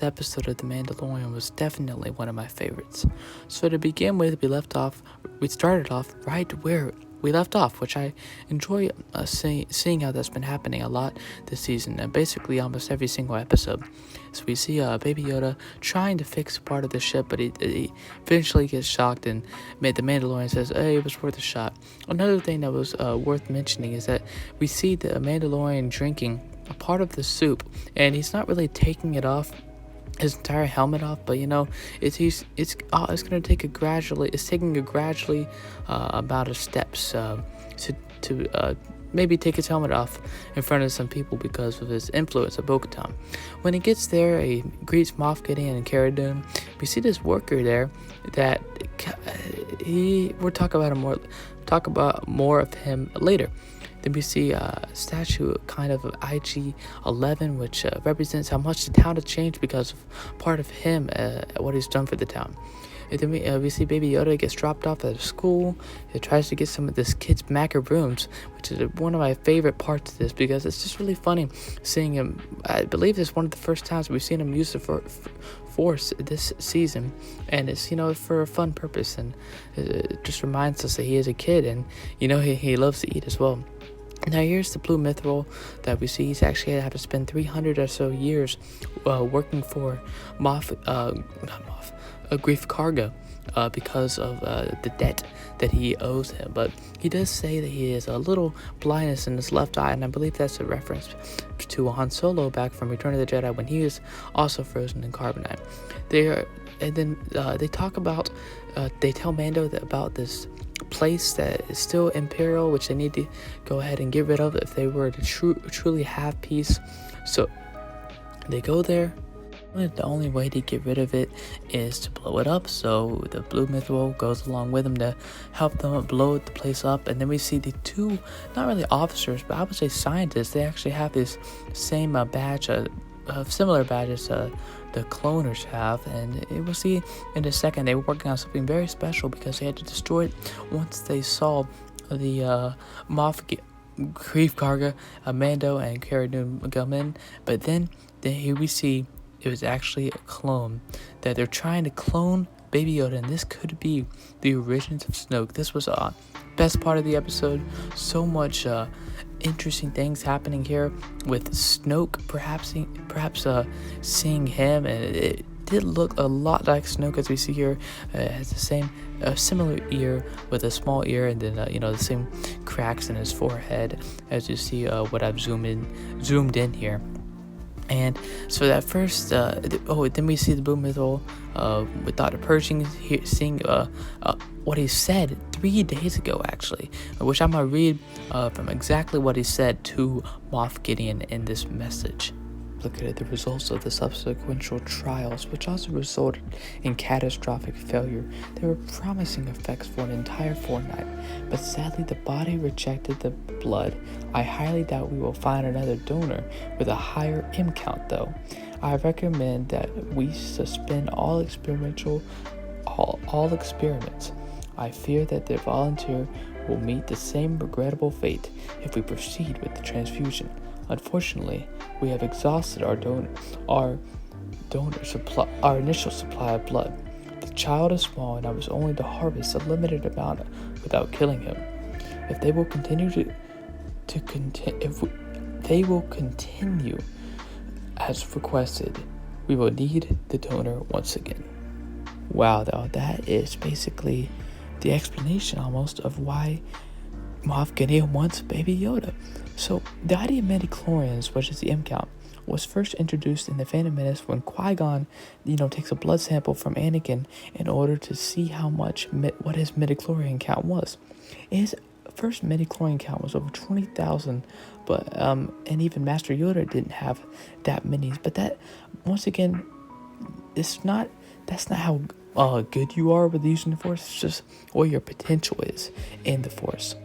Episode of The Mandalorian was definitely one of my favorites. So to begin with, we started off right where we left off, which I enjoy seeing how that's been happening a lot this season, and basically almost every single episode. So we see Baby Yoda trying to fix part of the ship, but he eventually gets shocked, and the Mandalorian says, "Hey, it was worth a shot." Another thing that was worth mentioning is that we see the Mandalorian drinking a part of the soup, and he's not really taking it off his entire helmet off, but it's gonna take taking a gradually amount of steps to maybe take his helmet off in front of some people because of his influence at Bo-Katan. When he gets there, he greets Moff Gideon and Cara Dune. We see this worker there that we'll talk about more of him later. Then we see a statue kind of IG-11, which represents how much the town has changed because of part of him, what he's done for the town. And then we see Baby Yoda gets dropped off at a school. He tries to get some of this kid's macaroons, which is one of my favorite parts of this because it's just really funny seeing him. I believe it's one of the first times we've seen him use the Force this season, and it's for a fun purpose, and it just reminds us that he is a kid, and he loves to eat as well. Now here's the blue mithril that we see. He's actually had to spend 300 or so years working for Grief Karga because of the debt that he owes him. But he does say that he has a little blindness in his left eye, and I believe that's a reference to Han Solo back from Return of the Jedi when he was also frozen in carbonite. They talk about, they tell Mando about this place that is still imperial, which they need to go ahead and get rid of if they were to truly have peace. So they go there. The only way to get rid of it is to blow it up, so the blue mithril goes along with them to help them blow the place up. And then we see the two, not really officers, but I would say scientists. They actually have this same badge, similar badges the cloners have, and we'll see in a second they were working on something very special because they had to destroy it once they saw the Grief Karga, Mando, and Cara Dune come in. But then here we see it was actually a clone, that they're trying to clone Baby Yoda, and this could be the origins of Snoke. This was a best part of the episode. So much interesting things happening here with Snoke, perhaps seeing him, and it did look a lot like Snoke as we see here. It has the same similar ear with a small ear, and then the same cracks in his forehead as you see what I've zoomed in here. And so that first, then we see the blue mithril with Dr. Pershing seeing what he said 3 days ago, actually, which I'm going to read from exactly what he said to Moff Gideon in this message. Look at the results of the subsequent trials, which also resulted in catastrophic failure. There were promising effects for an entire fortnight, but sadly the body rejected the blood. I highly doubt we will find another donor with a higher M count, though. I recommend that we suspend all experiments. I fear that the volunteer will meet the same regrettable fate if we proceed with the transfusion. Unfortunately, we have exhausted our initial supply of blood. The child is small, and I was only to harvest a limited amount without killing him. If they will continue as requested, we will need the donor once again. Wow, though, that is basically the explanation almost of why Moff Gideon wants Baby Yoda. So the idea of midichlorians, which is the M count, was first introduced in The Phantom Menace when Qui-Gon, takes a blood sample from Anakin in order to see what his midichlorian count was. His first midichlorian count was over 20,000, but and even Master Yoda didn't have that many. But that, once again, that's not how good you are with using the Force. It's just what your potential is in the Force.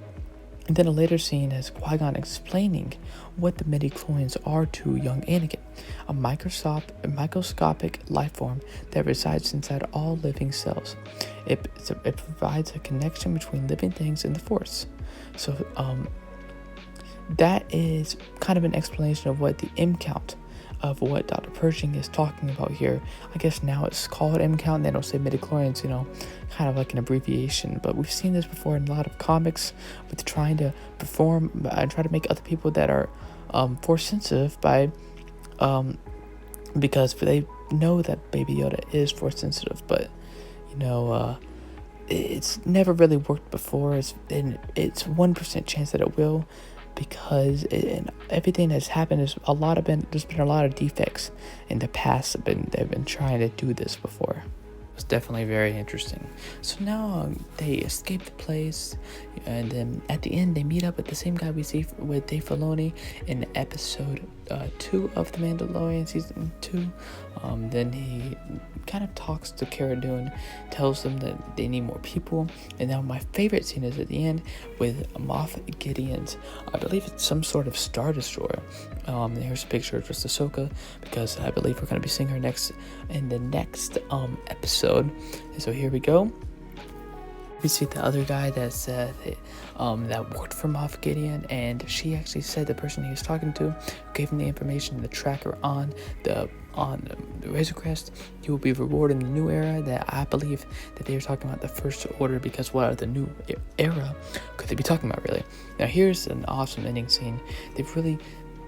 And then a later scene has Qui-Gon explaining what the midichlorians are to young Anakin, a microscopic life form that resides inside all living cells. It provides a connection between living things and the Force. So that is kind of an explanation of what the M count of what Dr. Pershing is talking about here. I guess now it's called M-Count, and they don't say midichlorians, kind of like an abbreviation. But we've seen this before in a lot of comics with trying to perform and try to make other people that are force sensitive by because they know that Baby Yoda is force sensitive, but it's never really worked before. It's 1% chance that it will, because everything that's happened is there's been a lot of defects in the past. They've been trying to do this before. It's definitely very interesting. So now they escape the place, and then at the end they meet up with the same guy we see with Dave Filoni in episode 2 of The Mandalorian season 2. Then he kind of talks to Cara Dune, tells them that they need more people, and now my favorite scene is at the end with Moff Gideon's, I believe it's some sort of Star Destroyer. Here's a picture of just Ahsoka, because I believe we're going to be seeing her in the next episode. And so here we go. We see the other guy that worked for Moff Gideon, and she actually said the person he was talking to gave him the information, the tracker on the Razor Crest. You will be rewarded in the new era. That I believe that they were talking about the First Order, because what are the new era could they be talking about really? Now here's an awesome ending scene. They've really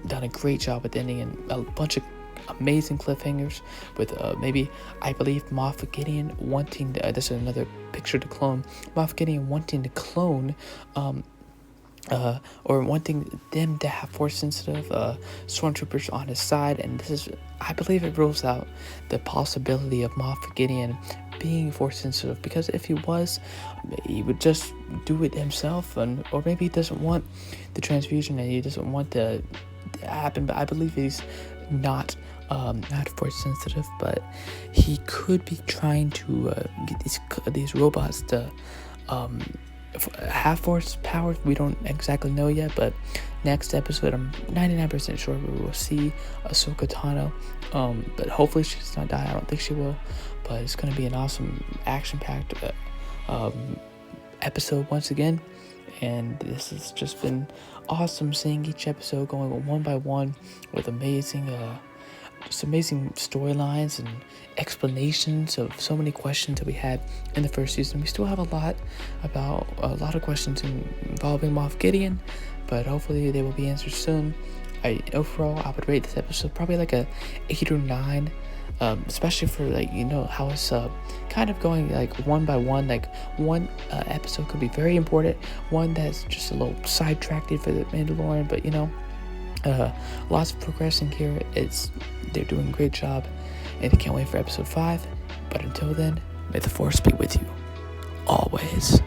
done a great job with ending, and a bunch of amazing cliffhangers with maybe, I believe, Moff Gideon wanting to, this is another picture to clone, Moff Gideon wanting to clone or wanting them to have force sensitive stormtroopers on his side. And this is, I believe, it rules out the possibility of Moff Gideon being force sensitive, because if he was, he would just do it himself, or maybe he doesn't want the transfusion and he doesn't want to happen. But I believe he's not force sensitive, but he could be trying to get these robots to have force powers. We don't exactly know yet, but next episode I'm 99% sure we will see Ahsoka Tano, but hopefully she does not die. I don't think she will, but it's going to be an awesome action-packed episode once again. And this has just been awesome, seeing each episode going one by one with amazing storylines and explanations of so many questions that we had in the first season. We still have a lot of questions involving Moff Gideon, but hopefully they will be answered soon. Overall, I would rate this episode probably like a 8 or 9. Especially for how it's kind of going like one by one. Like one episode could be very important, one that's just a little sidetracked for the Mandalorian, but lots of progressing here. They're doing a great job, and I can't wait for episode 5. But until then, may the Force be with you always.